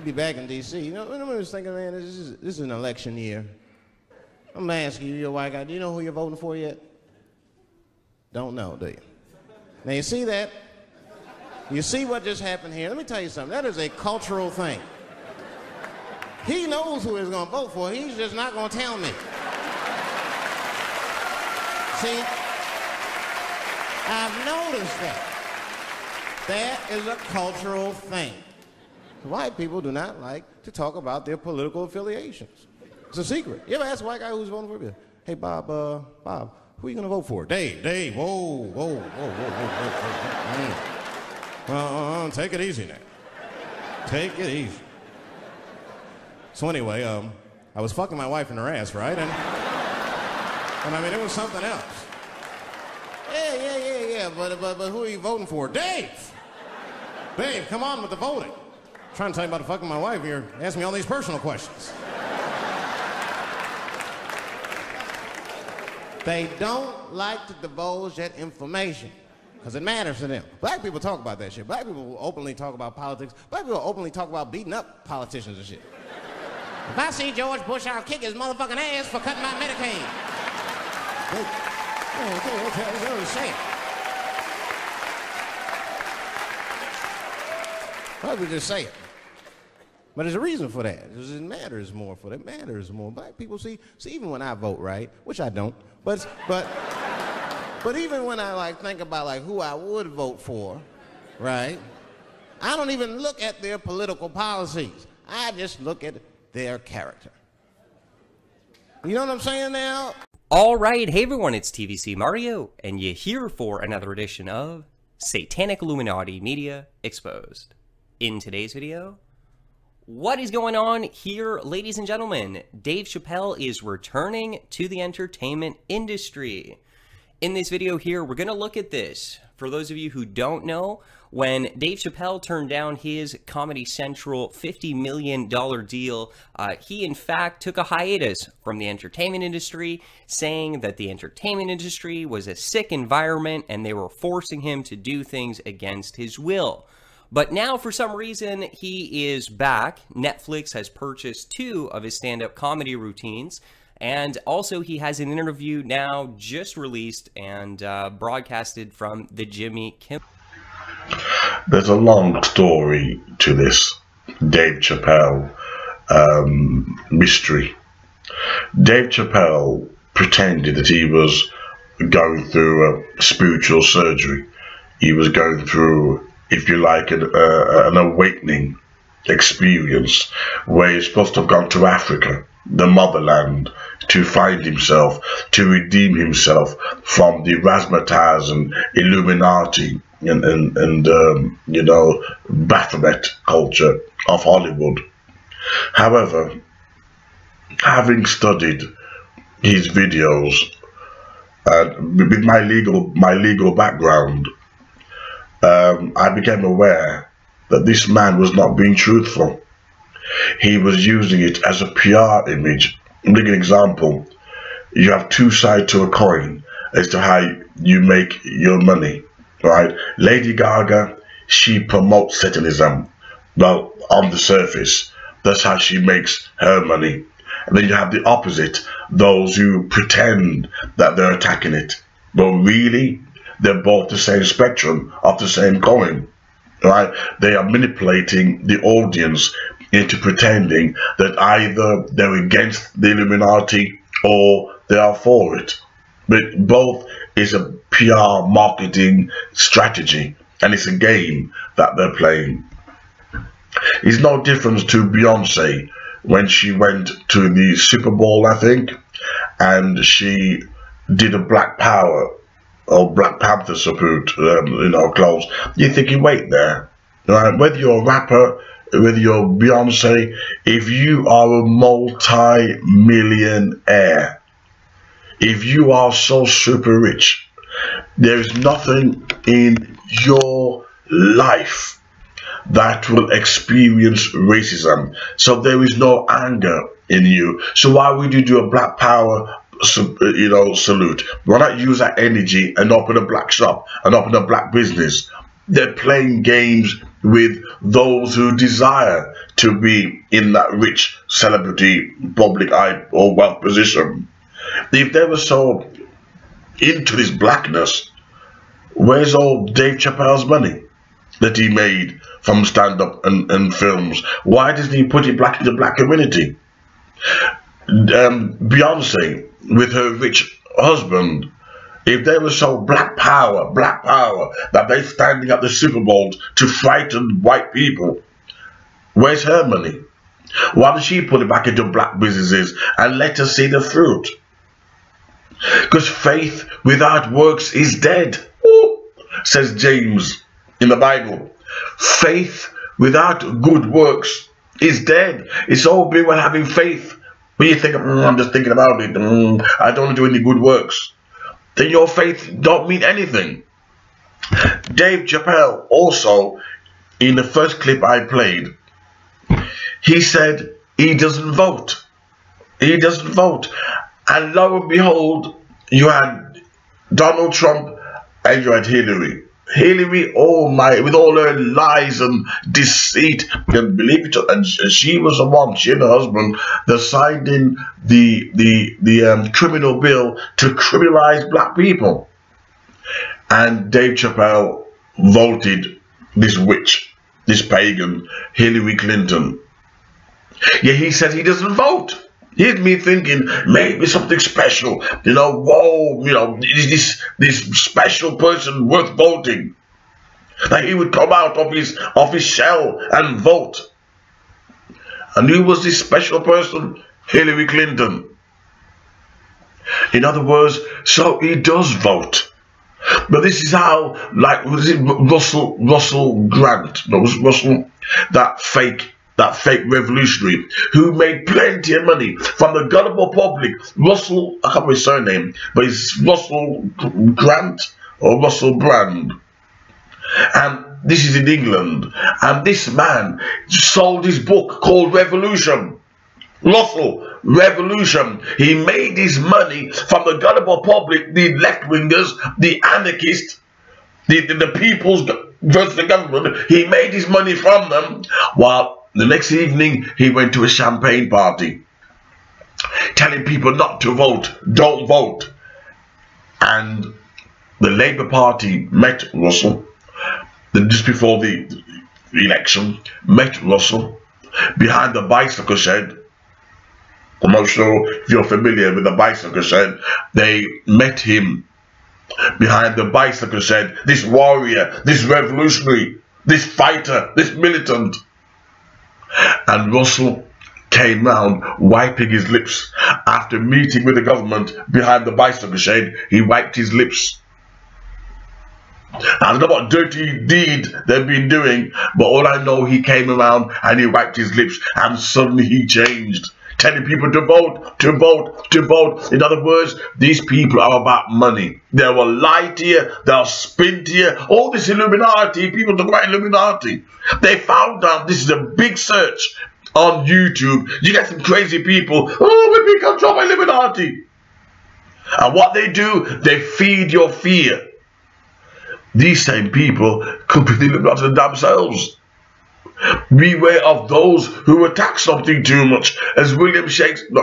be back in D.C. You know, I was thinking, man, this is an election year. I'm gonna ask you, you're a white guy, do you know who you're voting for yet? Don't know, do you? Now you see that? You see what just happened here? Let me tell you something. That is a cultural thing. He knows who he's gonna vote for. He's just not gonna tell me. See? I've noticed that. That is a cultural thing. White people do not like to talk about their political affiliations. It's a secret. You ever ask a white guy who's voting for you? Hey, Bob, who are you going to vote for? Dave, whoa. Take it easy now. Take it easy. So anyway, I was fucking my wife in her ass, right? And I mean, it was something else. Yeah, but who are you voting for? Dave, come on with the voting. I'm trying to tell you about fucking my wife. You're asking me all these personal questions. They don't like to divulge that information because it matters to them. Black people talk about that shit. Black people will openly talk about politics. Black people will openly talk about beating up politicians and shit. If I see George Bush, I'll kick his motherfucking ass for cutting my Medicaid. Okay, say it. Why would we just say it? But there's a reason for that. It matters more for that. It matters more. Black people see even when I vote, right, which I don't, but even when I like think about like who I would vote for, right, I don't even look at their political policies. I just look at their character. You know what I'm saying now? All right, hey everyone, it's TVC Mario, and you're here for another edition of Satanic Illuminati Media Exposed. In today's video, what is going on here, ladies and gentlemen? Dave Chappelle is returning to the entertainment industry. In this video here, we're going to look at this. For those of you who don't know, when Dave Chappelle turned down his Comedy Central $50 million deal, he in fact took a hiatus from the entertainment industry, saying that the entertainment industry was a sick environment and they were forcing him to do things against his will. But now, for some reason, he is back. Netflix has purchased 2 of his stand-up comedy routines, and also he has an interview now just released and broadcasted from the Jimmy Kimmel. There's a long story to this Dave Chappelle mystery. Dave Chappelle pretended that he was going through a spiritual surgery. He was going through, if you like, an awakening experience where he's supposed to have gone to Africa, the motherland, to find himself, to redeem himself from the razzmatazz and Illuminati and you know, Baphomet culture of Hollywood. However, having studied his videos with my legal background, I became aware that this man was not being truthful. He was using it as a PR image. I'll give you an example. You have 2 sides to a coin as to how you make your money, right? Lady Gaga, she promotes Satanism. Well, on the surface, that's how she makes her money. And then you have the opposite, those who pretend that they're attacking it, but really, they're both the same spectrum of the same coin, right? They are manipulating the audience into pretending that either they're against the Illuminati or they are for it. But both is a PR marketing strategy, and it's a game that they're playing. It's no difference to Beyonce when she went to the Super Bowl, I think, and she did a Black Power or Black Panther support, you know, clothes. You're thinking, wait there, right? Whether you're a rapper, whether you're Beyonce, if you are a multi-millionaire, if you are so super rich, there is nothing in your life that will experience racism. So there is no anger in you. So why would you do a Black Power, you know, salute? Why not use that energy and open a black shop and open a black business? They're playing games with those who desire to be in that rich celebrity, public eye or wealth position, if they were so into this blackness, where's all Dave Chappelle's money that he made from stand-up and films? Why doesn't he put it back in the black community? Beyonce, with her rich husband, if they were so black power, that they're standing at the Super Bowl to frighten white people, where's her money? Why does she put it back into black businesses and let us see the fruit? Because faith without works is dead, says James in the Bible. Faith without good works is dead. It's all very well having faith, but you think, I'm just thinking about it, I don't want to do any good works. Then your faith don't mean anything. Dave Chappelle also, in the first clip I played, he said he doesn't vote. He doesn't vote. And lo and behold, you had Donald Trump and you had Hillary. Hillary, oh my, with all her lies and deceit, and believe it, and she was the one, she and her husband, that signed in the criminal bill to criminalize black people. And Dave Chappelle voted this witch, this pagan, Hillary Clinton. Yeah, he said he doesn't vote. Here's me thinking maybe something special, you know, whoa, you know, this special person worth voting. That he would come out of his shell and vote. And who was this special person? Hillary Clinton. In other words, so he does vote. But this is how, like, was it Russell Grant? No, was Russell, that fake revolutionary who made plenty of money from the gullible public. Russell, I can't remember his surname, but it's Russell Grant or Russell Brand. And this is in England. And this man sold his book called Revolution. Russell, Revolution. He made his money from the gullible public, the left-wingers, the anarchists, the people's versus the government. He made his money from them, while the next evening, he went to a champagne party, telling people not to vote, don't vote. And the Labour Party met Russell, just before the election, met Russell behind the bicycle shed. I'm not sure if you're familiar with the bicycle shed. They met him behind the bicycle shed, this warrior, this revolutionary, this fighter, this militant. And Russell came round wiping his lips. After meeting with the government behind the bicycle shed, he wiped his lips. I don't know what dirty deed they've been doing, but all I know, he came around and he wiped his lips, and suddenly he changed, telling people to vote, to vote, to vote. In other words, these people are about money. They will lie to you, they'll spin to you. All this Illuminati, people talk about Illuminati. They found out, this is a big search on YouTube. You get some crazy people, oh, we're being controlled by Illuminati. And what they do, they feed your fear. These same people could be the Illuminati themselves. Beware of those who attack something too much, as William Shakespeare,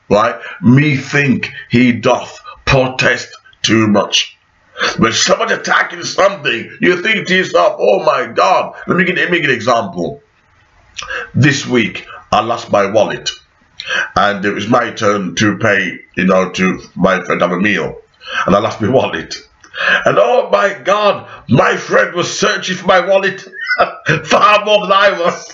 right? Methinks he doth protest too much. When someone's attacking something, you think to yourself, oh my God. Let me give an example. This week, I lost my wallet, and it was my turn to pay, you know, to my friend have a meal, and I lost my wallet. And oh my God, my friend was searching for my wallet far more than I was.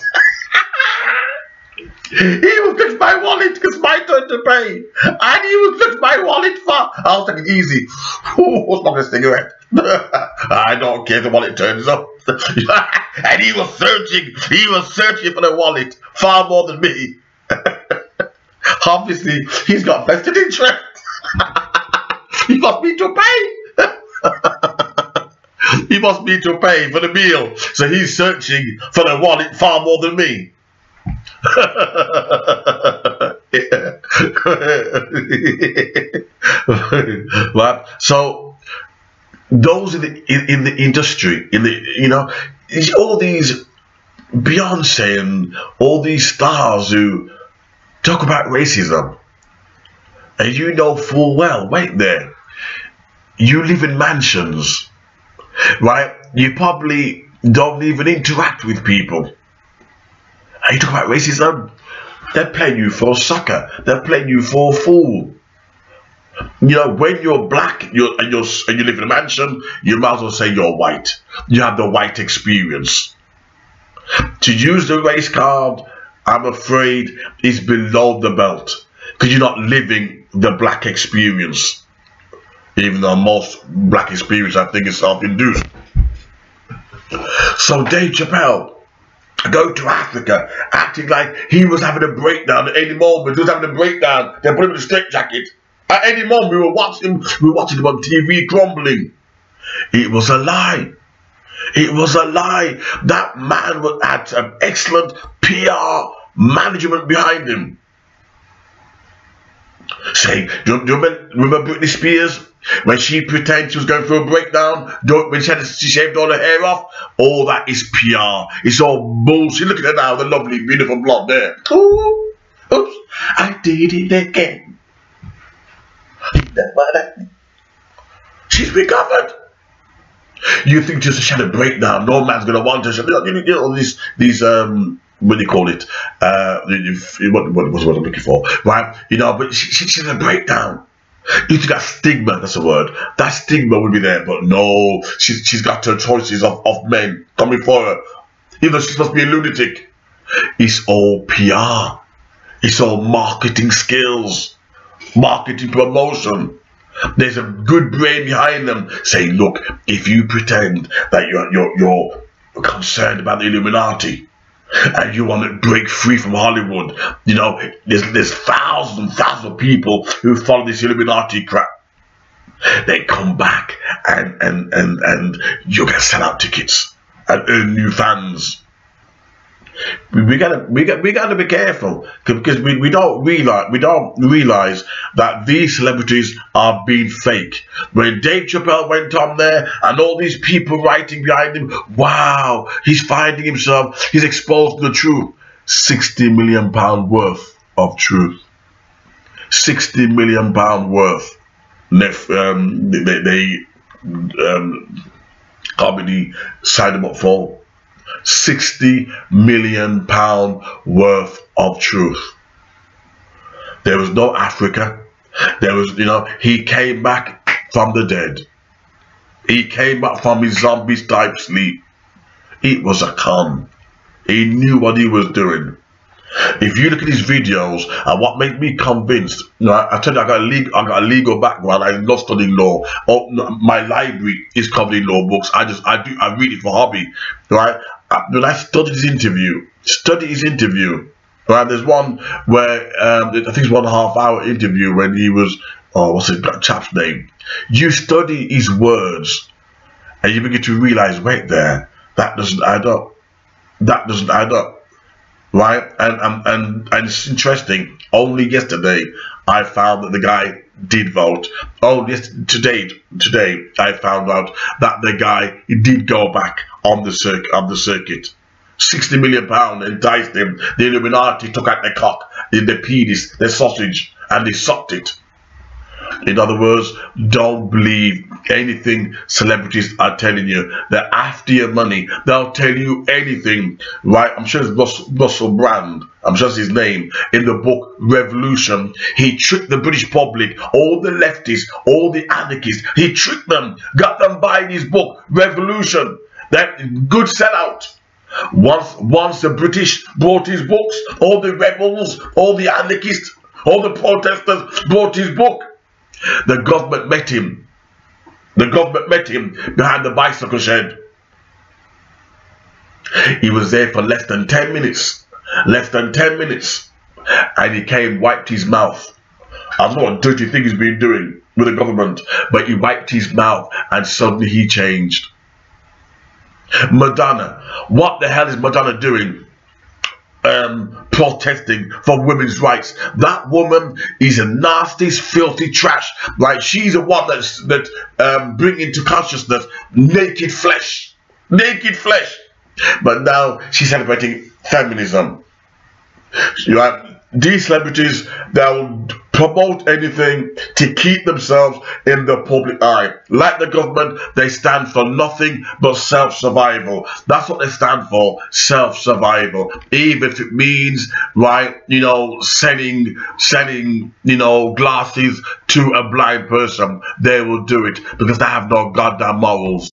He was looking for my wallet because it's my turn to pay. And he was looking for my wallet far. I was taking it easy. What's my cigarette? I don't care if the wallet turns up. And he was searching for the wallet far more than me. Obviously, he's got vested interest. He wants me to pay. He wants me to pay for the meal, so he's searching for the wallet far more than me. Right? So those in the industry, you know, all these Beyonce and all these stars who talk about racism, and you know full well, wait there, you live in mansions, right? You probably don't even interact with people. And you talk about racism? They're playing you for a sucker. They're playing you for a fool. You know, when you're black and you live in a mansion, you might as well say you're white. You have the white experience. To use the race card, I'm afraid, is below the belt, because you're not living the black experience. Even though most black experience, I think, is self-induced. So Dave Chappelle go to Africa, acting like he was having a breakdown at any moment. He was having a breakdown. They put him in a straitjacket. At any moment, we were watching him on TV crumbling. It was a lie. It was a lie. That man had some excellent PR management behind him. Say, do you remember Britney Spears? When she pretended she was going through a breakdown, when she shaved all her hair off? All that is PR. It's all bullshit. Look at her now, the lovely, beautiful blonde there. Ooh, oops, I did it again. She's recovered. You think just she had a breakdown? No man's gonna want her. You know, all these what do you call it? What was what I'm looking for, right? You know, but she had a breakdown. You think that stigma, that's a word, that stigma would be there, but no, she's got her choices of men coming for her, even though she's supposed to be a lunatic. It's all PR. It's all marketing skills, marketing promotion. There's a good brain behind them saying, look, if you pretend that you're concerned about the Illuminati and you want to break free from Hollywood, you know, there's thousands and thousands of people who follow this Illuminati crap. They come back and you can sell out tickets and earn new fans. We gotta be careful, because we don't realize that these celebrities are being fake. When Dave Chappelle went on there and all these people writing behind him, wow, he's finding himself, he's exposed to the truth. £60 million worth of truth. £60 million worth. Comedy signed him up for. £60 million worth of truth. There was no Africa. There was, you know, he came back from the dead. He came back from his zombie type sleep. It was a con. He knew what he was doing. If you look at his videos, and what made me convinced, you know, I told you I got a legal background. I love studying law. My library is covered in law books. I read it for hobby, right? When I studied his interview, right? There's one where I think it's 1.5 hour interview when he was, what's the chap's name? You study his words, and you begin to realize, wait there, that doesn't add up. That doesn't add up. Right, and it's interesting. Only yesterday I found that the guy did vote. Oh, yes, today I found out that the guy, he did go back on the circuit. £60 million enticed him. The Illuminati took out their cock, the penis, their sausage, and they sucked it. In other words, don't believe anything celebrities are telling you. They're after your money. They'll tell you anything, right? I'm sure it's Russell Brand. I'm sure it's his name. In the book Revolution, he tricked the British public, all the leftists, all the anarchists. He tricked them, got them buying his book Revolution. That good sellout. Once the British bought his books, all the rebels, all the anarchists, all the protesters bought his book. The government met him. The government met him behind the bicycle shed. He was there for less than 10 minutes. Less than 10 minutes. And he came, wiped his mouth. I don't know what dirty thing he's been doing with the government, but he wiped his mouth and suddenly he changed. Madonna. What the hell is Madonna doing? Protesting for women's rights. That woman is a nasty, filthy trash, right? She's the one that bring into consciousness naked flesh. But now she's celebrating feminism. Right? These celebrities, they'll promote anything to keep themselves in the public eye. Like the government, they stand for nothing but self-survival. That's what they stand for, self-survival. Even if it means, right, you know, selling, you know, glasses to a blind person, they will do it because they have no goddamn morals.